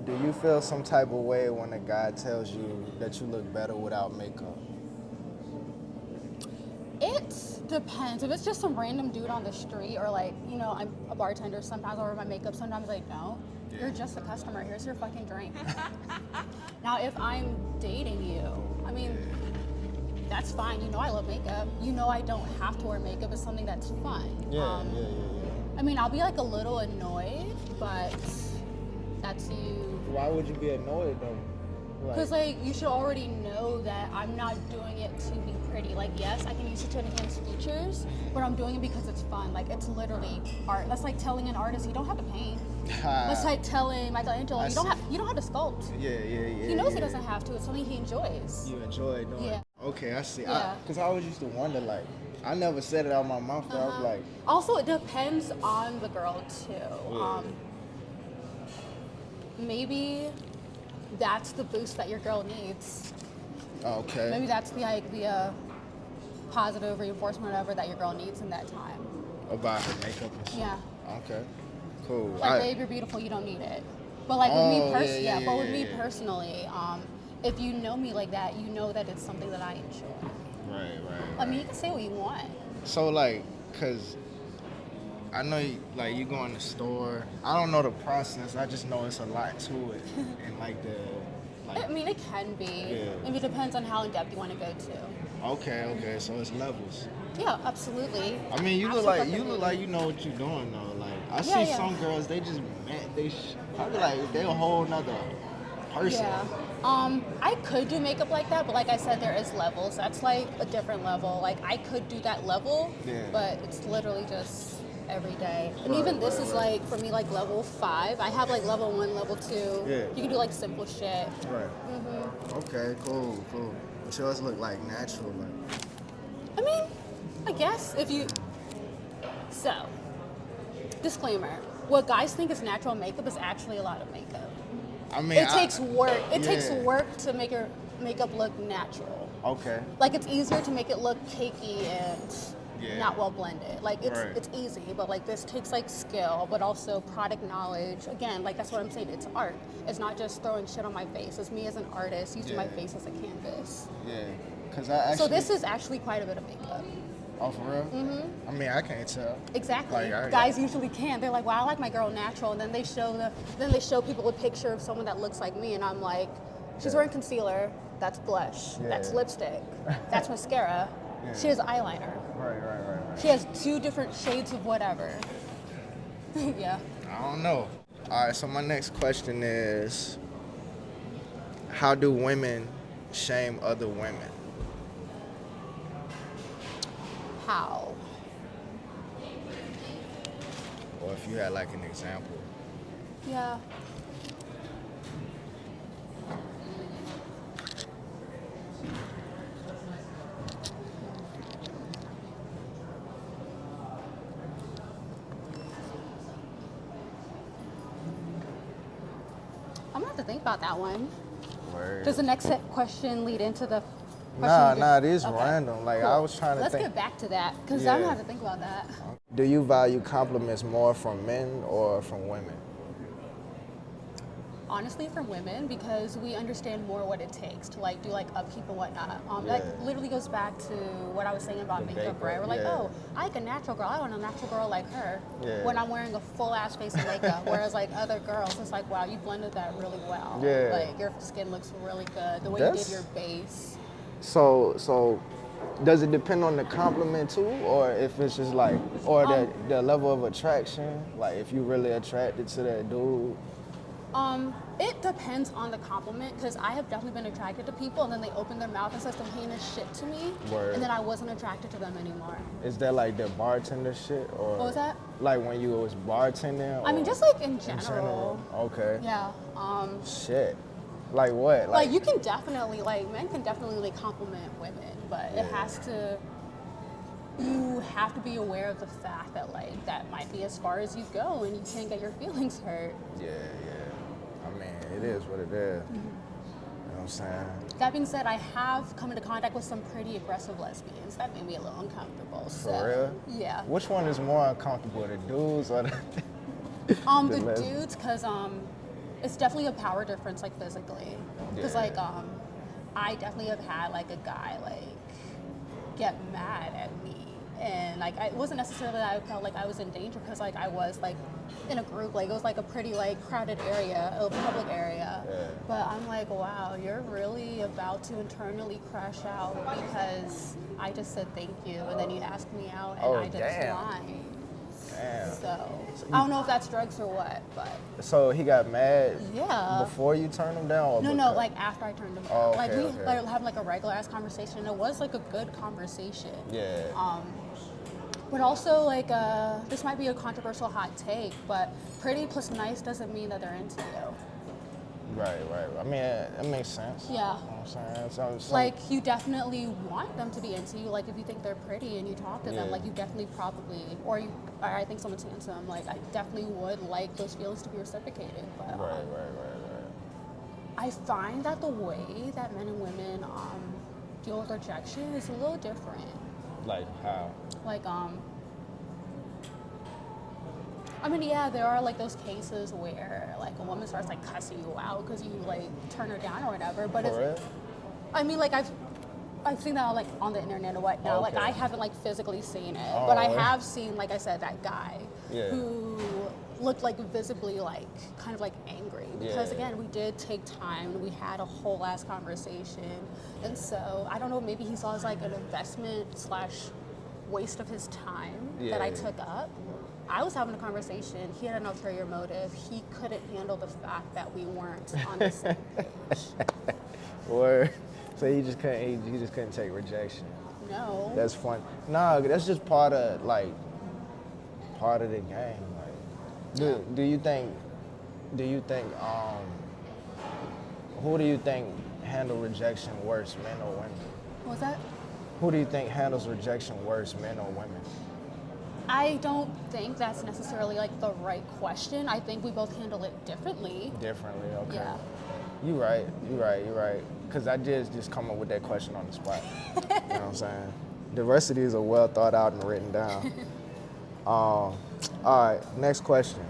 Do you feel some type of way when a guy tells you that you look better without makeup? It depends. If it's just some random dude on the street or like, I'm a bartender, sometimes I wear my makeup, sometimes I don't. You're just a customer. Here's your fucking drink. Now, if I'm dating you, I mean, that's fine. You know I love makeup. You know I don't have to wear makeup. It's something that's fun. Yeah. I mean, I'll be like a little annoyed, but that's you. Why would you be annoyed though? Because like you should already know that I'm not doing it to be pretty. Like yes, I can use it to enhance features, but I'm doing it because it's fun. Like it's literally art. That's like telling an artist you don't have to paint. That's like telling Michelangelo you don't have to sculpt. Yeah. He knows he doesn't have to. It's something he enjoys. You enjoy doing Yeah. it. Okay, I see. Yeah. Because I always used to wonder, like, I never said it out of my mouth, but I was like, Also, it depends on the girl too. Yeah. Maybe that's the boost that your girl needs. okay. Maybe that's the positive reinforcement, whatever, that your girl needs in that time. About her makeup and shit. Yeah. Okay. Cool. Like, babe, you're beautiful. You don't need it. But like with me Oh, personally, yeah, but with yeah, me yeah. personally, if you know me like that, you know that it's something that I enjoy. Right. I mean, you can say what you want. So, like, because I know, you go in the store. I don't know the process. I just know it's a lot to it. And, like, I mean, it can be. Yeah. Maybe it depends on how in depth you want to go to. Okay. So it's levels. Yeah, absolutely. I mean, you look Absolutely. like you know what you're doing though. Like I Yeah, see yeah. some girls, they just I feel like they're a whole nother person. Yeah. I could do makeup like that, but like I said, there is levels. That's like a different level. Like I could do that level, Yeah. but it's literally just every day. And Right, even this right, is right. like for me like level 5. I have like level 1, level 2. Yeah. You can do like simple shit. Right. Okay. Cool. But yours look like natural. Like. I mean, I guess if you. So, disclaimer: what guys think is natural makeup is actually a lot of makeup. I mean, It takes work. It takes yeah. work to make your makeup look natural. Okay. Like it's easier to make it look cakey and Yeah. not well blended. Like it's Right. it's easy, but like this takes like skill, but also product knowledge. Again, like that's what I'm saying. It's art. It's not just throwing shit on my face. It's me as an artist using my Yeah. face as a canvas. Yeah. Cause I actually. So this is actually quite a bit of makeup. Oh, for real? Mm-hmm. I mean, I can't tell. Exactly. Like, Guys usually can. They're like, "Wow, I like my girl natural," and then they show people a picture of someone that looks like me, and I'm like, "She's wearing concealer. That's blush. Yeah. That's lipstick. That's mascara. Yeah. She has eyeliner. Right. She has 2 different shades of whatever." Yeah. I don't know. All right. So my next question is, how do women shame other women? How? Or if you had like an example. Yeah. I'm gonna have to think about that one. Word. Does the next question lead into the Nah, question? it is Okay. random. Like Cool. I was trying to Let's think. get back to that because Yeah. I'm gonna have to think about that. Do you value compliments more from men or from women? Honestly, for women, because we understand more what it takes to like do like upkeep and whatnot. Yeah. That literally goes back to what I was saying about The makeup, right? We're like, yeah. oh, I like a natural girl. I want a natural girl like her. Yeah. When I'm wearing a full ass face of makeup, whereas like other girls, it's like, wow, you blended that really well. Yeah. Like your skin looks really good. The way you did your base. So does it depend on the compliment too, or if it's just like, or the level of attraction? Like if you really attracted to that dude. It depends on the compliment because I have definitely been attracted to people and then they open their mouth and say some heinous shit to me, Word. and then I wasn't attracted to them anymore. Is that like the bartender shit, or What was that? Like when you was bartending? I mean, or just like in in general. Okay. Yeah. Shit. Like what? Like you can definitely men can definitely like compliment women, but it has to. You have to be aware of the fact that like that might be as far as you go, and you can't get your feelings hurt. Yeah. I mean, it is what it is. You know what I'm saying? That being said, I have come into contact with some pretty aggressive lesbians. That made me a little uncomfortable. For real? Yeah. Which one is more uncomfortable, the dudes or the? The les- dudes, because it's definitely a power difference, like physically. Because Yeah. like I definitely have had like a guy like get mad at me, and like it wasn't necessarily that I felt like I was in danger, because like I was like in a group, like it was like a pretty like crowded area, a public area. Yeah. But I'm like, wow, you're really about to internally crash out because I just said thank you, and then you asked me out, and Oh, I just damn. lied. Damn. So I don't know if that's drugs or what, but So he got mad yeah. before you turned him down? Or No, because- like after I turned him down. Oh, Like okay, we okay. like have like a regular ass conversation. It was like a good conversation. Yeah. But also like this might be a controversial hot take, but pretty plus nice doesn't mean that they're into you. Right. I mean, it makes sense. Yeah. You know what I'm saying? Like you definitely want them to be into you. Like if you think they're pretty and you talk to them, Yeah. like you definitely probably, or I think someone's handsome. Like I definitely would like those feelings to be reciprocated. But Right. I find that the way that men and women deal with rejection is a little different. Like how? Like I mean, yeah, there are like those cases where like a woman starts like cussing you out because you like turn her down or whatever. But For real? I mean, like I've seen that like on the internet or whatnot. Like Okay. I haven't like physically seen it, Oh, but I yeah. have seen, like I said, that guy Yeah. who looked like visibly like kind of like angry because Yeah. again we did take time and we had a whole ass conversation, and so I don't know, maybe he saw it as like an investment / waste of his time that I Yeah. took up. I was having a conversation. He had an ulterior motive. He couldn't handle the fact that we weren't on the same page. Or so he just couldn't take rejection. No. That's fun. Nah, that's just part of the game. Like, do you think who do you think handle rejection worse, men or women? What was that? Who do you think handles rejection worse, men or women? I don't think that's necessarily like the right question. I think we both handle it differently. Differently, okay. Yeah. You right. Cause I just come up with that question on the spot. You know what I'm saying? The rest of these are well thought out and written down. All right, next question.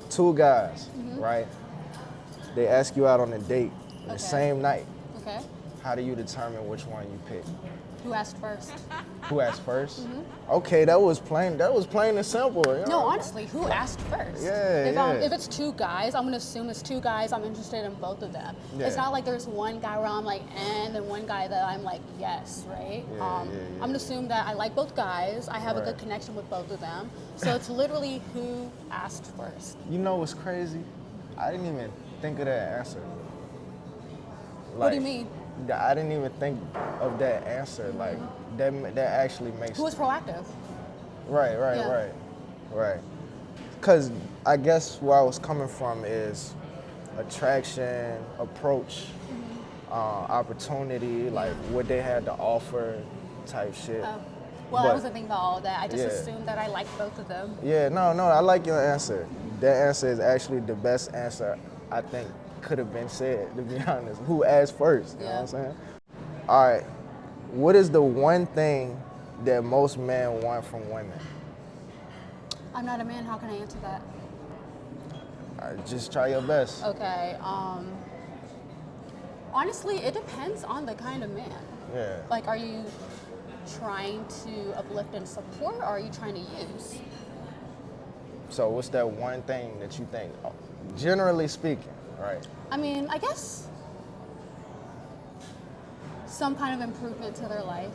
Two guys, right? They ask you out on a date the Okay. same night. Okay. How do you determine which one you pick? Who asked first? Who asked 1st? Okay, that was plain and simple. You know? No, honestly, who asked first? Yeah. If it's two guys, I'm gonna assume it's two guys. I'm interested in both of them. It's Yeah. not like there's one guy where I'm like, and then one guy that I'm like, yes, right? Yeah. I'm gonna assume that I like both guys. I have a good Right. connection with both of them. So it's literally who asked first. You know what's crazy? I didn't even think of that answer. What do you mean? I didn't even think of that answer. Like that actually makes Who was proactive? right. Cause I guess where I was coming from is attraction, approach, opportunity, like what they had to offer, type shit. Well, I But- wasn't thinking about all that. I just Yeah. assumed that I liked both of them. Yeah, no, I like your answer. That answer is actually the best answer I think could have been said, to be honest. Who asked first? You know what I'm saying? All right. What is the one thing that most men want from women? I'm not a man. How can I answer that? Just try your best. Okay. Honestly, it depends on the kind of man. Yeah. Like, are you trying to uplift and support, or are you trying to use? So what's that one thing that you think, generally speaking, right? I mean, I guess some kind of improvement to their life.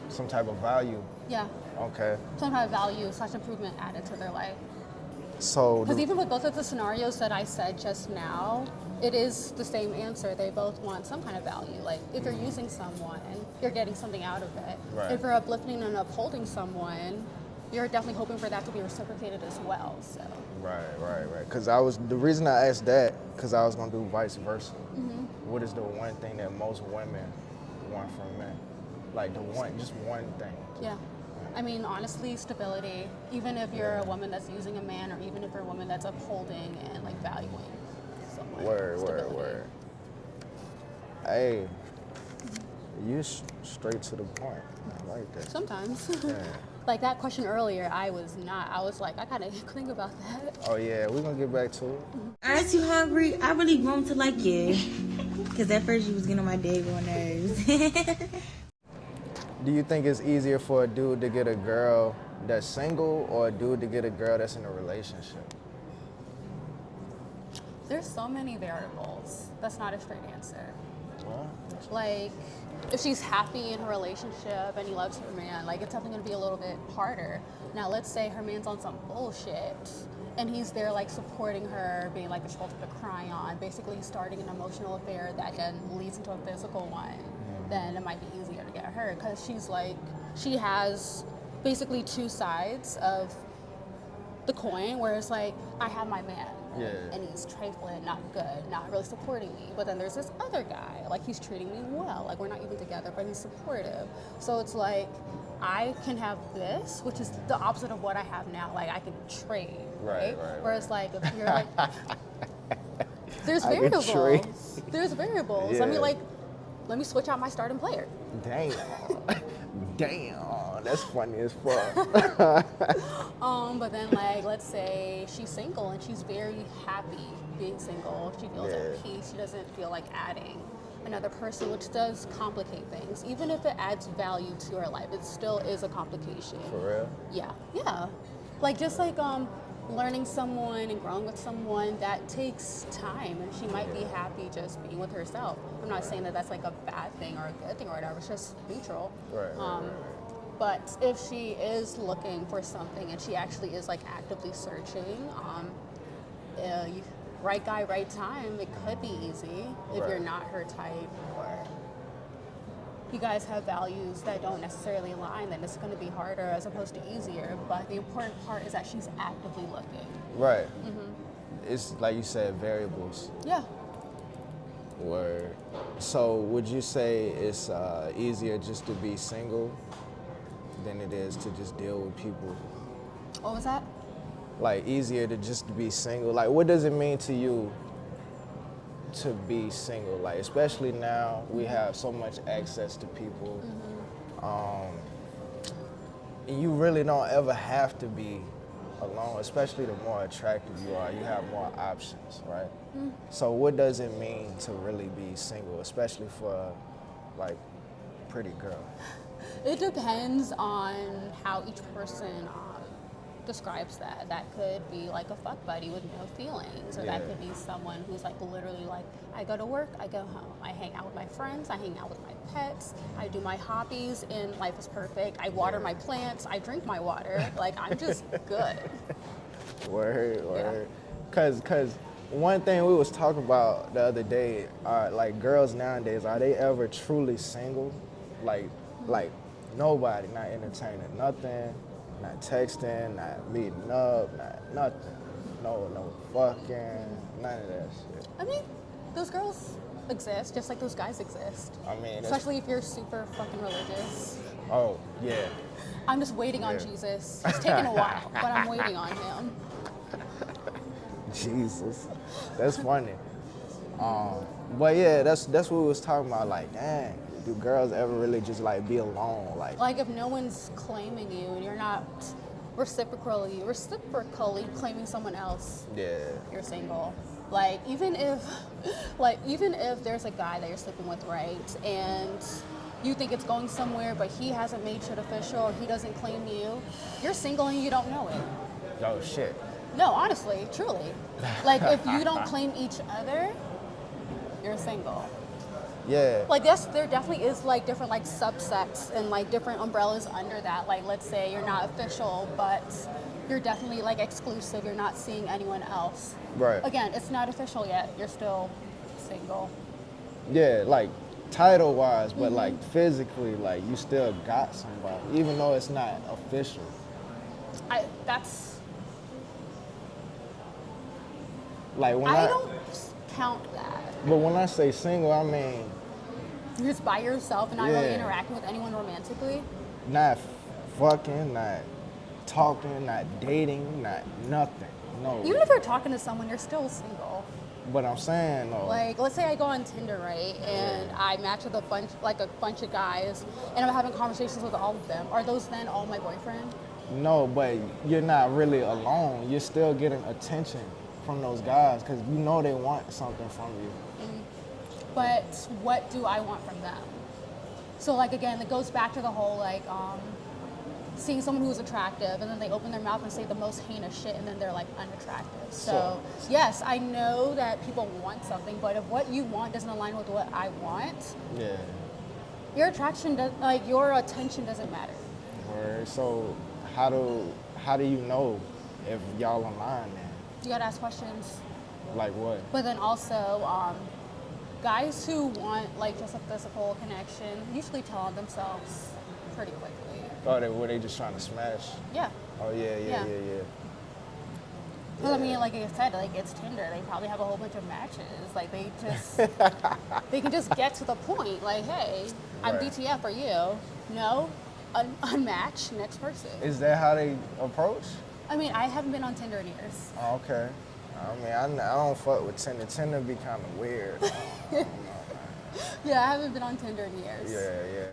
Some type of value. Yeah. Okay. Some kind of value / improvement added to their life. So Because even with both of the scenarios that I said just now, it is the same answer. They both want some kind of value. Like, if you're using someone, you're getting something out of it. Right. If you're uplifting and upholding someone, you're definitely hoping for that to be reciprocated as well. So, Right. Because the reason I asked that, because I was gonna do vice versa. What is the one thing that most women want from men? Like just one thing. yeah. I mean, honestly, stability. Even if you're a woman that's using a man, or even if you're a woman that's upholding and like valuing someone. Word. Hey, you straight to the point. I like that. Sometimes. Yeah. Like that question earlier, I was not. I was like, I gotta think about that. Oh yeah, we're gonna get back to it. Aren't you hungry? I really grown to like you. Because at first you was getting on my day on nerves. Do you think it's easier for a dude to get a girl that's single or a dude to get a girl that's in a relationship? There's so many variables. That's not a straight answer. Well, Like, if she's happy in her relationship and he loves her man, like it's definitely gonna be a little bit harder. Now, let's say her man's on some bullshit and he's there like supporting her, being like the shoulder to cry on, basically starting an emotional affair that then leads into a physical one, then it might be easier to get her because she's like, she has basically two sides of the coin where it's like, I have my man. Yeah. And he's trifling, not good, not really supporting me. But then there's this other guy, like he's treating me well, like we're not even together, but he's supportive. So it's like, I can have this, which is the opposite of what I have now. Like I can trade, right? Right. Whereas like, if you're like, there's I can variables. trade. There's variables. Yeah. Let me switch out my starting player. damn. Damn. That's funny as fuck. But then like, let's say she's single and she's very happy being single. She feels Yeah. at peace. She doesn't feel like adding another person, which does complicate things. Even if it adds value to her life, it still is a complication. For real? Yeah. Like just like learning someone and growing with someone, that takes time, and she might be happy just being with herself. I'm not saying that that's like a bad thing or a good thing or whatever. It's just neutral. Right. But if she is looking for something and she actually is like actively searching, right guy, right time, it could be easy if Right. you're not her type or you guys have values that don't necessarily align, then it's going to be harder as opposed to easier. But the important part is that she's actively looking. Right. It's like you said, variables. Yeah. Word. So would you say it's easier just to be single than it is to just deal with people? What was that? Like easier to just be single? Like what does it mean to you to be single? Like especially now we have so much access to people. And you really don't ever have to be alone, especially the more attractive you are, you have more options, right? So what does it mean to really be single, especially for like a pretty girl? It depends on how each person describes that. That could be like a fuck buddy with no feelings, or that Yeah. could be someone who's like literally like, I go to work, I go home, I hang out with my friends, I hang out with my pets, I do my hobbies, and life is perfect. I water my plants, I drink my water, like I'm just good. Word. Cause one thing we was talking about the other day, like girls nowadays, are they ever truly single? Like nobody, not entertaining nothing, not texting, not meeting up, not nothing. No fucking, none of that shit. I mean, those girls exist just like those guys exist. I mean, it's- Especially if you're super fucking religious. Oh, yeah. I'm just waiting on Yeah. Jesus. It's taking a while, but I'm waiting on him. Jesus. That's funny. But yeah, that's what we was talking about. Like, dang, do girls ever really just like be alone? Like if no one's claiming you and you're not reciprocally claiming someone else, yeah. you're single. Like even if there's a guy that you're sleeping with, right, and you think it's going somewhere, but he hasn't made shit official or he doesn't claim you, you're single and you don't know it. Oh shit. No, honestly, truly. Like if you don't claim each other, you're single. Yeah. Like yes, there definitely is like different like subsets and like different umbrellas under that. Like let's say you're not official, but you're definitely like exclusive. You're not seeing anyone else. Right. Again, it's not official yet. You're still single. Yeah, like title wise, but like physically, like you still got somebody, even though it's not official. That's Like when I don't count that. But when I say single, I mean You're just by yourself and not really Yeah. interacting with anyone romantically. not fucking, not talking, not dating, not nothing. No. Even if you're talking to someone, you're still single. But I'm saying though, Like, let's say I go on Tinder, right, and I match with a bunch of guys, and I'm having conversations with all of them. Are those then all my boyfriend? no, but you're not really alone. You're still getting attention from those guys because you know they want something from you. But what do I want from them? So like again, it goes back to the whole like seeing someone who's attractive and then they open their mouth and say the most heinous shit and then they're like unattractive. So yes, I know that people want something, but if what you want doesn't align with what I want, Yeah. your attraction does like your attention doesn't matter. Word. So how do you know if y'all align then? You gotta ask questions. Like what? But then also, guys who want like just a physical connection usually tell on themselves pretty quickly. Oh, were they just trying to smash? Yeah. Oh yeah. Yeah. Well, I mean, like I said, like it's Tinder. They probably have a whole bunch of matches. Like they just, they can just get to the point. Like, hey, I'm Right. DTF. Are you? No. Unmatch. Next person. Is that how they approach? I mean, I haven't been on Tinder in years. Oh, okay. I mean, I don't fuck with Tinder. Tinder be kind of weird. Yeah, I haven't been on Tinder in years. Yeah.